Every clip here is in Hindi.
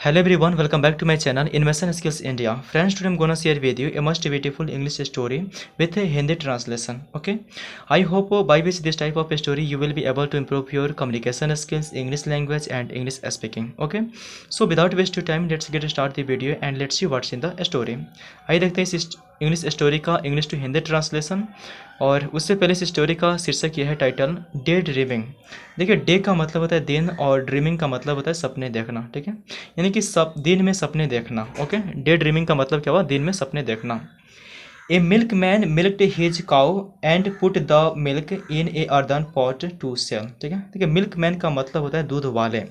Hello everyone, welcome back to my channel Invention Skills India. Friends, today I'm gonna share with you a most beautiful English story with a Hindi translation. Okay, I hope by which this type of story you will be able to improve your communication skills, English language and English speaking. Okay, so without waste your time, let's get start the video and let's see what's in the story. आइए देखते हैं इस इंग्लिश स्टोरी का इंग्लिश टू हिंदी ट्रांसलेशन। और उससे पहले इस स्टोरी का शीर्षक यह है टाइटल डे ड्रीमिंग। देखिए, डे का मतलब होता है दिन और ड्रीमिंग का मतलब होता है सपने देखना। ठीक है, यानी कि सब दिन में सपने देखना। ओके, डे ड्रीमिंग का मतलब क्या हुआ? दिन में सपने देखना। A milkman milked his cow and put the milk in a earthen pot to sell. ठीक है, ठीक है। मिल्क मैन का मतलब होता है दूध वाले,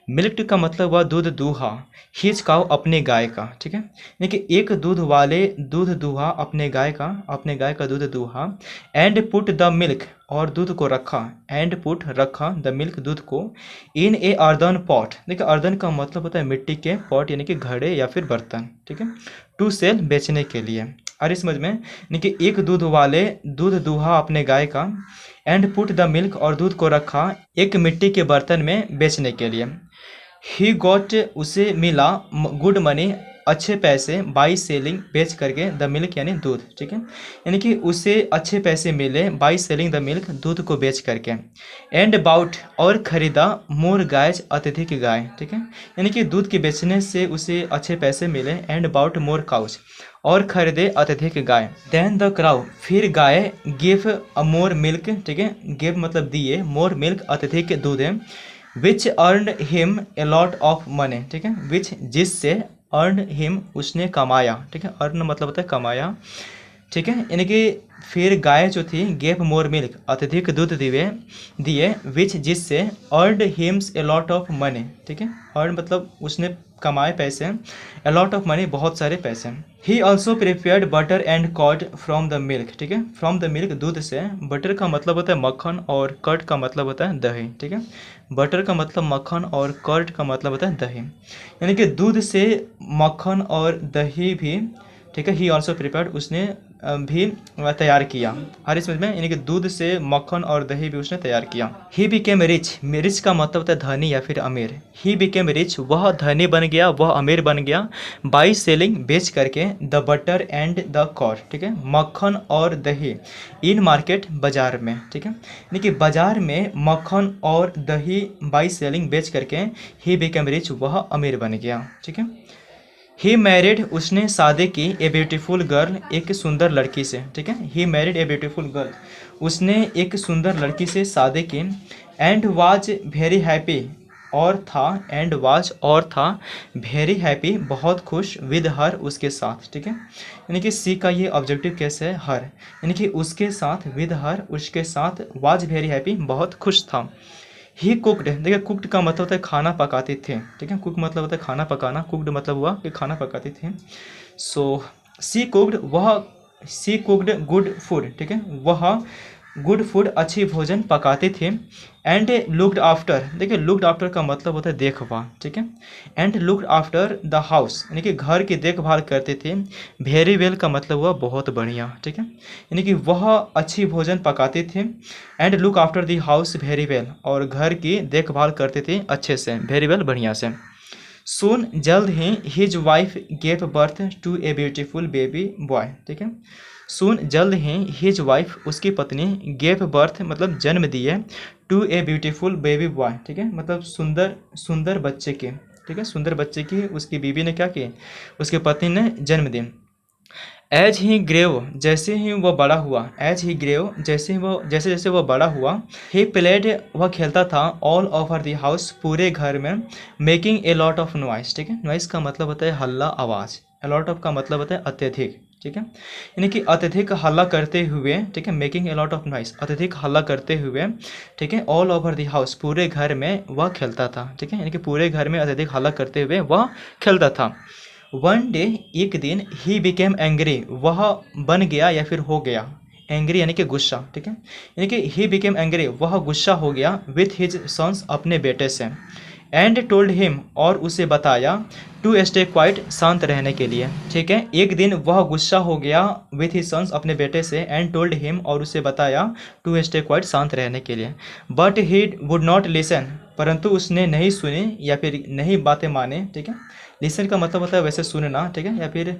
मिल्क्ड का मतलब हुआ दूध दूहा, हिज काउ अपने गाय का। ठीक है, यानी कि एक दूध वाले दूध दूहा अपने गाय का दूध दूहा। एंड पुट द मिल्क और दूध को रखा, एंड पुट रखा द मिल्क दूध को, इन ए अर्दन पॉट। देखिए, अर्दन का मतलब होता है मिट्टी के, पॉट यानी कि घड़े या फिर बर्तन। ठीक है, टू सेल बेचने के लिए। अरे समझ में, यानी कि एक दूध वाले दूध दूहा अपने गाय का, एंड पुट द मिल्क और दूध को रखा एक मिट्टी के बर्तन में बेचने के लिए। ही गॉट उसे मिला गुड मनी अच्छे पैसे, बाई सेलिंग बेच करके द मिल्क यानी दूध। ठीक है, यानी कि उसे अच्छे पैसे मिले बाई सेलिंग द मिल्क दूध को बेच करके। एंड बाउट और खरीदा मोर गायज अत्यधिक गाय। ठीक है, यानी कि दूध के बेचने से उसे अच्छे पैसे मिले। एंड बाउट मोर काउच और खरीदे अत्यधिक गाय। देन द क्राउ फिर गाय गिव अ मोर मिल्क। ठीक है, गिव मतलब दिए, मोर मिल्क अत्यधिक दूध है। Which earn him a lot of money. ठीक है, विच जिससे, अर्न हिम उसने कमाया। ठीक है, अर्न मतलब होता है कमाया। ठीक है, यानी कि फिर गाय जो थी गेव मोर मिल्क अत्यधिक दूध दिए, विच जिससे, earn hymns A lot of money. ठीक है, अर्न मतलब उसने कमाए पैसे, ए लॉट ऑफ मनी बहुत सारे पैसे। He also prepared butter and curd from the milk. ठीक है, फ्रॉम द मिल्क दूध से, बटर का मतलब होता है मक्खन और कर्ड का मतलब होता है दही। ठीक है, बटर का मतलब मक्खन और कर्ड का मतलब होता है दही, यानी कि दूध से मक्खन और दही भी। ठीक है, ही ऑल्सो प्रिपेयर्ड उसने भी तैयार किया। हर समझ में, यानी कि दूध से मक्खन और दही भी उसने तैयार किया। ही बिकेम रिच, रिच का मतलब होता है धनी या फिर अमीर। ही बिकेम रिच वह धनी बन गया, वह अमीर बन गया। बाई सेलिंग बेच करके, the butter and the curd. ठीक है, मक्खन और दही, इन मार्केट बाजार में। ठीक है, यानी कि बाजार में मक्खन और दही बाई सेलिंग बेच करके ही बिकेम रिच वह अमीर बन गया। ठीक है, ही मैरिड उसने शादी की, ए ब्यूटीफुल गर्ल एक सुंदर लड़की से। ठीक है, he married a beautiful girl उसने एक सुंदर लड़की से शादी की। एंड वाज वेरी हैप्पी और था, एंड वाज और था, वेरी हैप्पी बहुत खुश, विद हर उसके साथ। ठीक है, यानी कि सी का ये ऑब्जेक्टिव केस है हर, यानी कि उसके साथ, विद हर उसके साथ, वाज वेरी हैप्पी बहुत खुश था। ही कुकड, देखिए कुकड का मतलब होता है खाना पकाते थे। ठीक है, कुक मतलब होता है खाना पकाना, कुकड मतलब हुआ कि खाना पकाते थे। सो सी कुकड सी कुकड गुड फूड। ठीक है, वह गुड फूड अच्छी भोजन पकाते थे। एंड लुक्ड आफ्टर, देखिए लुक्ड आफ्टर का मतलब होता है देखभाल। ठीक है, and looked after the house यानी कि घर की देखभाल करते थे। वेरी वेल का मतलब हुआ बहुत बढ़िया। ठीक है, यानी कि वह अच्छी भोजन पकाते थे। And look after the house very well और घर की देखभाल करते थे अच्छे से, वेरी वेल बढ़िया से। सून जल्द ही his wife gave birth to a beautiful baby boy. ठीक है, सून जल्द ही हिज वाइफ उसकी पत्नी, गेव बर्थ मतलब जन्म दिए, to a beautiful baby boy. ठीक है, मतलब सुंदर बच्चे के। ठीक है, सुंदर बच्चे की उसकी बीवी ने क्या की, उसकी पत्नी ने जन्म दी। एज ही ग्रेव जैसे ही वह बड़ा हुआ, एज ही ग्रेव जैसे जैसे वह बड़ा हुआ। ही प्लेड वह खेलता था, ऑल ओवर द हाउस पूरे घर में, making a lot of noise. ठीक है, नॉइस का मतलब होता है हल्ला आवाज़, ए लॉट ऑफ का मतलब होता है अत्यधिक। ठीक है, यानी कि अत्यधिक हल्ला करते हुए। ठीक है, making a lot of noise अत्यधिक हल्ला करते हुए। ठीक है, ऑल ओवर द हाउस पूरे घर में वह खेलता था। ठीक है, यानी कि पूरे घर में अत्यधिक हल्ला करते हुए वह खेलता था। वन डे एक दिन, ही बिकेम एंग्री वह बन गया या फिर हो गया, एंग्री यानी कि गुस्सा। ठीक है, यानी कि ही बिकेम एंग्री वह गुस्सा हो गया, विथ हिज सन्स अपने बेटे से। एंड टोल्ड हिम और उसे बताया, टू स्टे क्वाइट शांत रहने के लिए। ठीक है, एक दिन वह गुस्सा हो गया विथ हिज सन्स अपने बेटे से। एंड टोल्ड हिम और उसे बताया, टू स्टे क्वाइट शांत रहने के लिए। But he would not listen परंतु उसने नहीं सुने या फिर नहीं बातें माने, ठीक है। लिसन का मतलब होता है वैसे सुनना, ठीक है, या फिर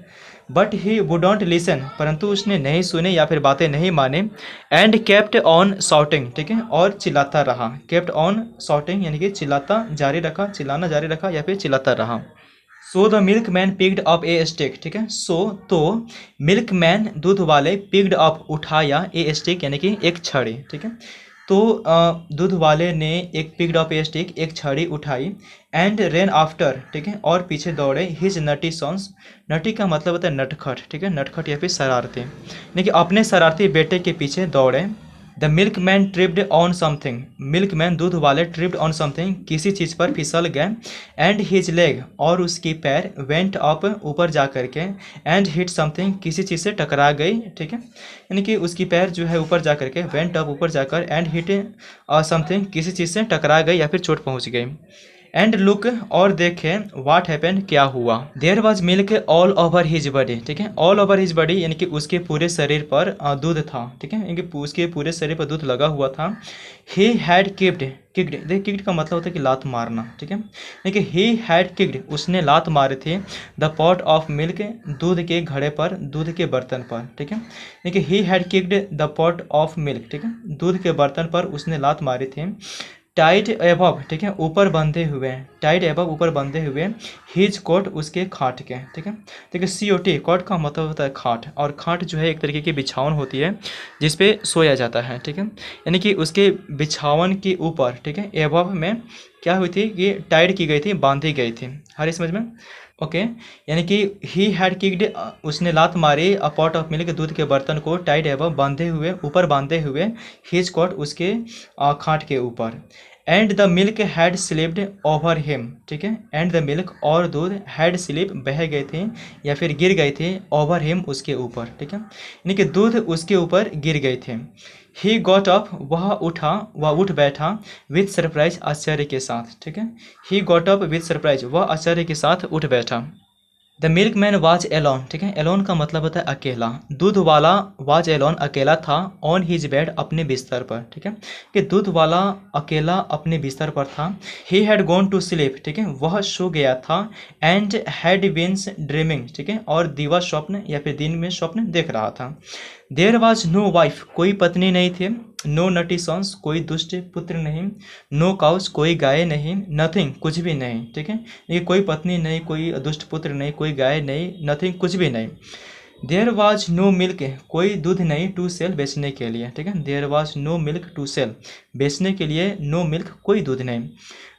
बट ही वुडंट लिसन, परंतु उसने नहीं सुने या फिर बातें नहीं माने। एंड केप्ट ऑन शॉटिंग, ठीक है, और चिल्लाता रहा। केप्ट ऑन शॉटिंग यानी कि चिल्लाता जारी रखा, चिल्लाना जारी रखा या फिर चिल्लाता रहा। So the milk man picked up A stick, ठीक है। सो तो मिल्क मैन दूध वाले पिक्ड अप उठाया ए स्टिक यानी कि एक छड़ी, ठीक है। तो दूध वाले ने एक पिक्ड अप ए स्टिक एक छड़ी उठाई। एंड रेन आफ्टर, ठीक है, और पीछे दौड़े हिज नटी सॉन्स। नटी का मतलब होता है नटखट, ठीक है, नटखट या फिर शरारती, यानी कि अपने शरारती बेटे के पीछे दौड़े। The milk man tripped on something, milk man दूध वाले ट्रिप्ड ऑन समथिंग किसी चीज़ पर फिसल गए। एंड हिज लेग, और उसकी पैर वेंट अप ऊपर जा करके। एंड हिट समथिंग किसी चीज़ से टकरा गई, ठीक है, यानी कि उसकी पैर जो है ऊपर जा करके, वेंट अप ऊपर जाकर, एंड हिट समथिंग किसी चीज़ से टकरा गई या फिर चोट पहुंच गई। एंड लुक, और देखे, व्हाट हैपन, क्या हुआ। There was milk all over his body, ठीक है, ऑल ओवर हिज बॉडी यानी कि उसके पूरे शरीर पर दूध था, ठीक है, यानी कि उसके पूरे शरीर पर दूध लगा हुआ था। ही हैड किक्ड, किक्ड, देखिए किक्ड का मतलब होता है कि लात मारना, ठीक है, यानी कि ही हैड किक्ड, उसने लात मारे थे। द पॉट ऑफ मिल्क, दूध के घड़े पर, दूध के बर्तन पर, ठीक है, यानी कि he had kicked the pot of milk, ठीक है, दूध के बर्तन पर उसने लात मारी थी। टाइट एबव, ठीक है, ऊपर बंधे हुए, टाइट एबव ऊपर बंधे हुए। हिज कोट, उसके खाट के, ठीक है, देखिए COT, कोट का मतलब होता है खाट, और खाट जो है एक तरीके की बिछावन होती है जिस पे सोया जाता है, ठीक है, यानी कि उसके बिछावन के ऊपर, ठीक है, एबव में क्या हुई थी कि टाइट की गई थी, बांधी गई थी। हर समझ में ओके, यानी कि ही हैड किक्ड, उसने लात मारी अ पॉट ऑफ मिल्क, दूध के बर्तन को, टाइट एबव बांधे हुए, ऊपर बांधे हुए। हिज कॉट, उसके खाट के ऊपर। And the milk had slipped over him, ठीक है, एंड द मिल्क, और दूध, हैड स्लिप बह गए थे या फिर गिर गए थे, ओवर हिम, उसके ऊपर, ठीक है, यानी कि दूध उसके ऊपर गिर गए थे। ही गॉट अप, वह उठा, वह उठ बैठा। विथ सरप्राइज, आश्चर्य के साथ, ठीक है, he got up with surprise, वह आश्चर्य के साथ उठ बैठा। The milkman was alone, ठीक है, एलोन का मतलब होता है अकेला। दूध वाला वाज एलोन, अकेला था। ऑन हिज बेड, अपने बिस्तर पर, ठीक है, कि दूध वाला अकेला अपने बिस्तर पर था। He had gone to sleep, ठीक है, वह सो गया था। एंड हैड बीन्स ड्रीमिंग, ठीक है, और दीवा स्वप्न या फिर दिन में स्वप्न देख रहा था। देयर वॉज नो वाइफ, कोई पत्नी नहीं थे। नो नटी सॉन्स, कोई दुष्ट पुत्र नहीं। नो काउस, कोई गाय नहीं। नथिंग, कुछ भी नहीं, ठीक है, ये कोई पत्नी नहीं, कोई दुष्ट पुत्र नहीं, कोई गाय नहीं, नथिंग, कुछ भी नहीं। देयर वॉज नो मिल्क, कोई दूध नहीं, टू सेल, बेचने के लिए, ठीक है, there was no milk to sell, बेचने के लिए, नो मिल्क, कोई दूध नहीं।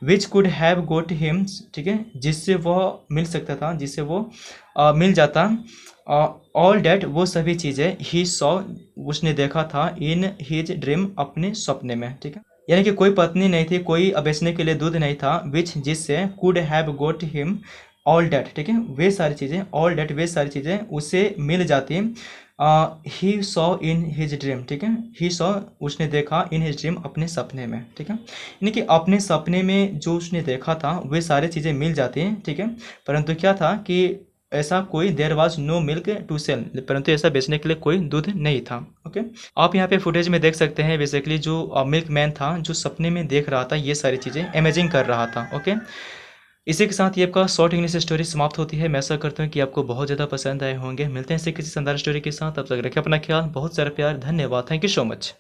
Which could have got him, ठीक है, जिससे वह मिल सकता था, जिससे वो मिल जाता। ऑल डैट, वो सभी चीज़ें। ही सॉ, उसने देखा था। इन हिज ड्रीम, अपने सपने में, ठीक है, यानी कि कोई पत्नी नहीं थी, कोई बेचने के लिए दूध नहीं था। विच, जिससे, could have got him all that, ठीक है, वे सारी चीज़ें, ऑल डैट, वे सारी चीज़ें उसे मिल जाती। He saw in his dream, ठीक है, ही सॉ, उसने देखा, इन हिज ड्रीम, अपने सपने में, ठीक है, यानी कि अपने सपने में जो उसने देखा था वे सारी चीज़ें मिल जाती हैं, ठीक है, परंतु क्या था कि ऐसा कोई, there was no milk to sell, परंतु ऐसा बेचने के लिए कोई दूध नहीं था। ओके, आप यहाँ पे फुटेज में देख सकते हैं बेसिकली जो मिल्क मैन था, जो सपने में देख रहा था ये सारी चीज़ें, इमेजिन कर रहा था। ओके, इसी के साथ ये आपका शॉर्ट इंग्लिश स्टोरी समाप्त होती है। मैं ऐसा करता हूँ कि आपको बहुत ज़्यादा पसंद आए होंगे। मिलते हैं इसे किसी शानदार स्टोरी के साथ, अब तक रखें अपना ख्याल, बहुत सारा प्यार, धन्यवाद, थैंक यू सो मच।